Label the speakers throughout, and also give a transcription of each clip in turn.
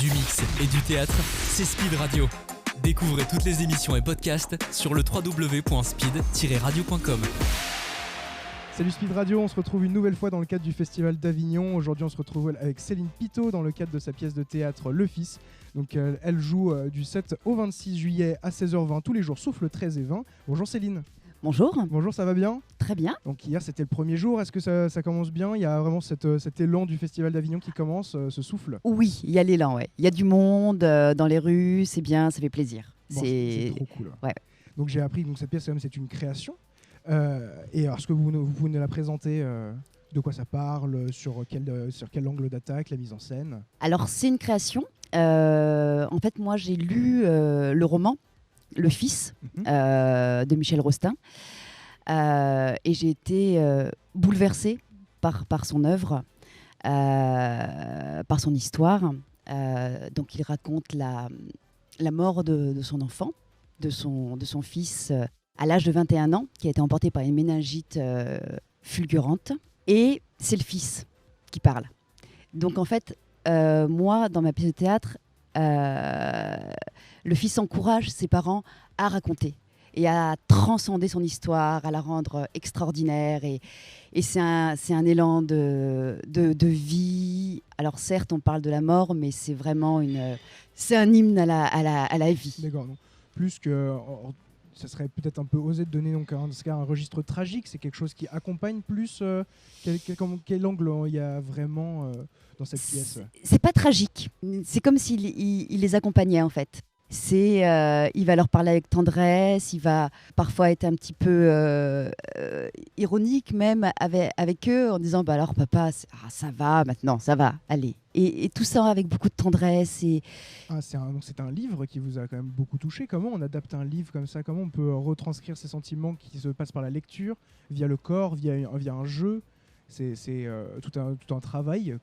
Speaker 1: Du mix et du théâtre, c'est Speed Radio. Découvrez toutes les émissions et podcasts sur le www.speed-radio.com.
Speaker 2: Salut Speed Radio, on se retrouve une nouvelle fois dans le cadre du Festival d'Avignon. Aujourd'hui, on se retrouve avec Céline Pitot dans le cadre de sa pièce de théâtre Le Fils. Donc, elle joue du 7 au 26 juillet à 16h20 tous les jours, sauf le 13 et 20. Bonjour Céline.
Speaker 3: Bonjour.
Speaker 2: Bonjour, ça va bien ?
Speaker 3: Très bien.
Speaker 2: Donc hier, c'était le premier jour. Est-ce que ça commence bien ? Il y a vraiment cet élan du Festival d'Avignon qui commence, ce souffle ?
Speaker 3: Oui, il y a l'élan, ouais. Il y a du monde dans les rues, c'est bien, ça fait plaisir.
Speaker 2: Bon, c'est trop cool.
Speaker 3: Ouais.
Speaker 2: Donc j'ai appris que cette pièce, c'est une création. Et alors, est-ce que vous pouvez nous la présenter de quoi ça parle, sur quel angle d'attaque, la mise en scène ?
Speaker 3: Alors, c'est une création. En fait, moi, j'ai lu le roman Le Fils de Michel Rostin. Et j'ai été bouleversée par son œuvre, par son histoire. Donc, il raconte la mort de son enfant, de son fils, à l'âge de 21 ans, qui a été emporté par une méningite fulgurante. Et c'est le fils qui parle. Donc, en fait, moi, dans ma pièce de théâtre, le fils encourage ses parents à raconter et à transcender son histoire, à la rendre extraordinaire. Et c'est un élan de vie. Alors certes, on parle de la mort, mais c'est vraiment c'est un hymne à la vie.
Speaker 2: D'accord. Donc, plus que... ça serait peut-être un peu osé de donner donc un registre tragique. C'est quelque chose qui accompagne plus. Quel angle il y a vraiment dans cette pièce ?
Speaker 3: C'est pas tragique. C'est comme s'il il les accompagnait en fait. Il va leur parler avec tendresse. Il va parfois être un petit peu ironique même avec eux en disant alors papa, ça va maintenant, ça va, allez. Et tout ça avec beaucoup de tendresse.
Speaker 2: Donc c'est un livre qui vous a quand même beaucoup touché. Comment on adapte un livre comme ça ? Comment on peut retranscrire ces sentiments qui se passent par la lecture, via le corps, via un jeu ? C'est tout un travail.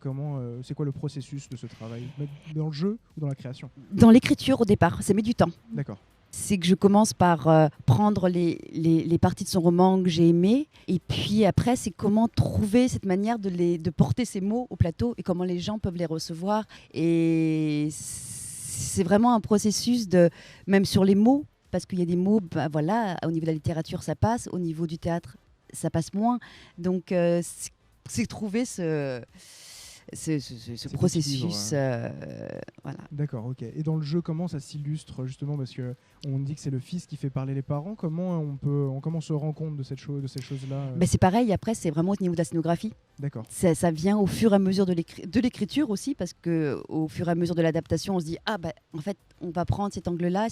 Speaker 2: C'est quoi le processus de ce travail ? Dans le jeu ou dans la création ?
Speaker 3: Dans l'écriture au départ, ça met du temps.
Speaker 2: D'accord.
Speaker 3: C'est que je commence par prendre les parties de son roman que j'ai aimées. Et puis après, c'est comment trouver cette manière de porter ces mots au plateau et comment les gens peuvent les recevoir. Et c'est vraiment un processus même sur les mots, parce qu'il y a des mots, voilà, au niveau de la littérature, ça passe. Au niveau du théâtre, ça passe moins. Donc, c'est trouver ce processus. Voilà.
Speaker 2: D'accord, ok. Et dans le jeu, comment ça s'illustre justement ? Parce qu'on dit que c'est le fils qui fait parler les parents. Comment on se rend compte de ces choses-là ?
Speaker 3: C'est pareil, après, c'est vraiment au niveau de la scénographie.
Speaker 2: D'accord.
Speaker 3: Ça vient au fur et à mesure de l'écriture aussi, parce qu'au fur et à mesure de l'adaptation, on se dit en fait, on va prendre cet angle-là.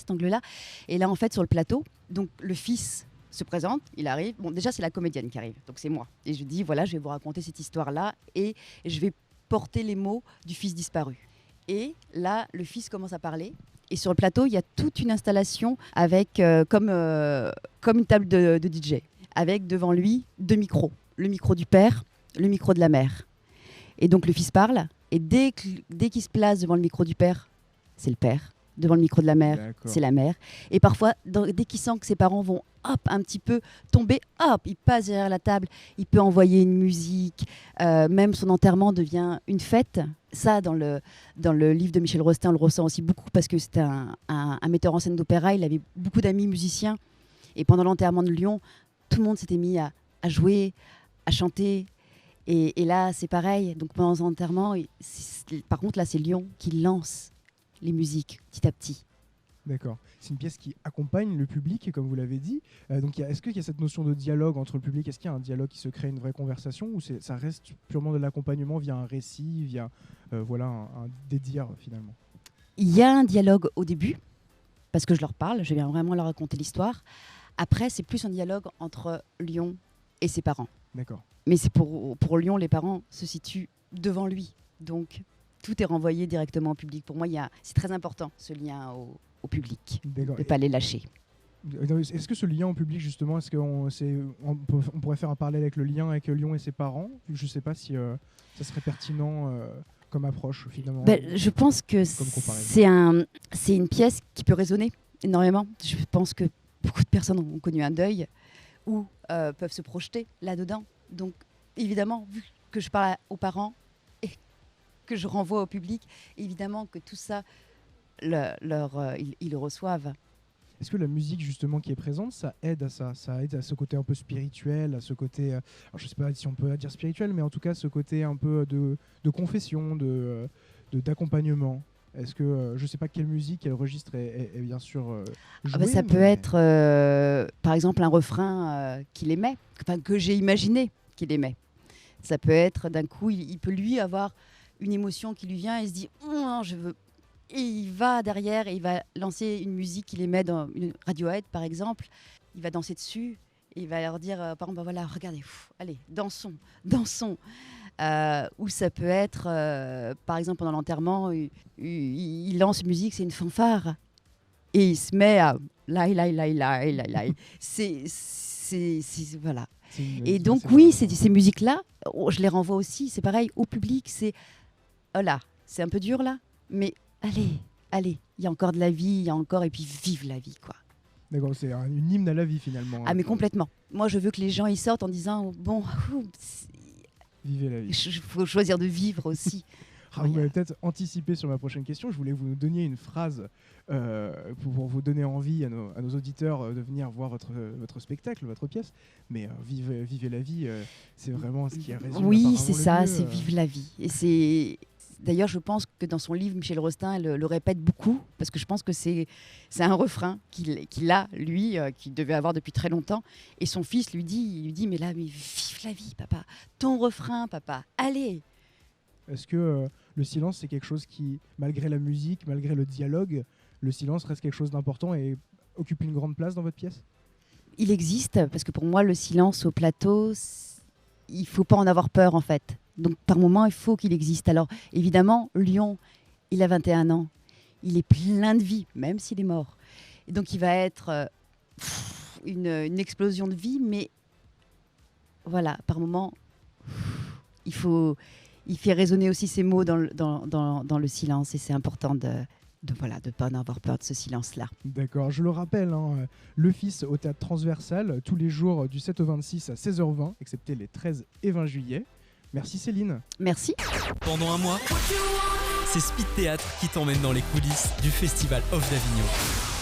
Speaker 3: Et là, en fait, sur le plateau, donc le fils se présente, il arrive. Bon, déjà, c'est la comédienne qui arrive, donc c'est moi. Et je dis, voilà, je vais vous raconter cette histoire-là et je vais porter les mots du fils disparu. Et là, le fils commence à parler. Et sur le plateau, il y a toute une installation avec, comme une table de DJ, avec devant lui 2 micros. Le micro du père, le micro de la mère. Et donc, le fils parle. Et dès qu'il se place devant le micro du père, c'est le père. Devant le micro de la mère,
Speaker 2: D'accord.
Speaker 3: c'est la mère. Et parfois, dès qu'il sent que ses parents vont un petit peu tomber, il passe derrière la table, il peut envoyer une musique, même son enterrement devient une fête. Ça, dans le livre de Michel Rostin, on le ressent aussi beaucoup parce que c'était un metteur en scène d'opéra, il avait beaucoup d'amis musiciens. Et pendant l'enterrement de Lyon, tout le monde s'était mis à jouer, à chanter. Et là, c'est pareil. Donc pendant son enterrement, par contre, là, c'est Lyon qui lance les musiques petit à petit.
Speaker 2: D'accord. C'est une pièce qui accompagne le public, comme vous l'avez dit. Donc, est-ce qu'il y a cette notion de dialogue entre le public ? Est-ce qu'il y a un dialogue qui se crée, une vraie conversation, ou ça reste purement de l'accompagnement via un récit, via un dédire finalement ?
Speaker 3: Il y a un dialogue au début, parce que je leur parle, je viens vraiment leur raconter l'histoire. Après, c'est plus un dialogue entre Lyon et ses parents.
Speaker 2: D'accord.
Speaker 3: Mais c'est pour Lyon, les parents se situent devant lui. Donc, tout est renvoyé directement au public. Pour moi, c'est très important, ce lien au public, de ne pas les lâcher.
Speaker 2: Est-ce que ce lien au public, justement, on pourrait faire un parallèle avec le lien avec Lyon et ses parents ? Je ne sais pas si ça serait pertinent comme approche, finalement.
Speaker 3: Je pense que c'est une pièce qui peut résonner énormément. Je pense que beaucoup de personnes ont connu un deuil ou peuvent se projeter là-dedans. Donc, évidemment, vu que je parle aux parents, que je renvoie au public. Évidemment que tout ça, ils le reçoivent.
Speaker 2: Est-ce que la musique justement qui est présente, ça aide à ça? Ça aide à ce côté un peu spirituel, à ce côté, alors je sais pas si on peut dire spirituel, mais en tout cas ce côté un peu de confession, d'accompagnement. Est-ce que je sais pas quelle musique, quel registre est bien sûr joué,
Speaker 3: Ça peut être par exemple un refrain qu'il aimait, que j'ai imaginé qu'il aimait. Ça peut être d'un coup, il peut lui avoir une émotion qui lui vient et il se dit oh, je veux. Et il va derrière et il va lancer une musique qu'il aimait dans une Radiohead par exemple. Il va danser dessus et il va leur dire par exemple voilà, regardez, allez, dansons. Ou ça peut être par exemple pendant l'enterrement, il lance une musique, c'est une fanfare et il se met à lai. C'est voilà. Et donc oui, ces musiques-là, je les renvoie aussi, c'est pareil, au public, c'est oh là, c'est un peu dur là, mais allez, il y a encore de la vie, il y a encore, et puis vive la vie, quoi.
Speaker 2: D'accord, c'est une hymne à la vie finalement.
Speaker 3: Ah mais complètement. Moi je veux que les gens ils sortent en disant bon,
Speaker 2: vivez la vie.
Speaker 3: Il faut choisir de vivre aussi.
Speaker 2: Vous m'avez peut-être anticipé sur ma prochaine question. Je voulais vous donner une phrase pour vous donner envie à nos auditeurs de venir voir votre spectacle, votre pièce. Mais vivez la vie, c'est vraiment ce qui résume.
Speaker 3: Oui, c'est ça, c'est vive la vie. Et c'est d'ailleurs, je pense que dans son livre, Michel Rostin le répète beaucoup parce que je pense que c'est un refrain qu'il a lui, qu'il devait avoir depuis très longtemps. Et son fils lui dit mais vive la vie, papa. Ton refrain, papa. Allez.
Speaker 2: Est-ce que le silence, c'est quelque chose qui, malgré la musique, malgré le dialogue, le silence reste quelque chose d'important et occupe une grande place dans votre pièce?
Speaker 3: Il existe, parce que pour moi, le silence au plateau, il ne faut pas en avoir peur, en fait. Donc, par moment, il faut qu'il existe. Alors, évidemment, Lyon, il a 21 ans. Il est plein de vie, même s'il est mort. Et donc, il va être une explosion de vie, mais voilà, par moment, il fait résonner aussi ses mots dans le silence et c'est important de ne pas en avoir peur de ce silence-là.
Speaker 2: D'accord, je le rappelle, Le Fils au Théâtre Transversal, tous les jours du 7 au 26 à 16h20, excepté les 13 et 20 juillet. Merci Céline.
Speaker 3: Merci.
Speaker 1: Pendant un mois, c'est Speed Théâtre qui t'emmène dans les coulisses du Festival Off d'Avignon.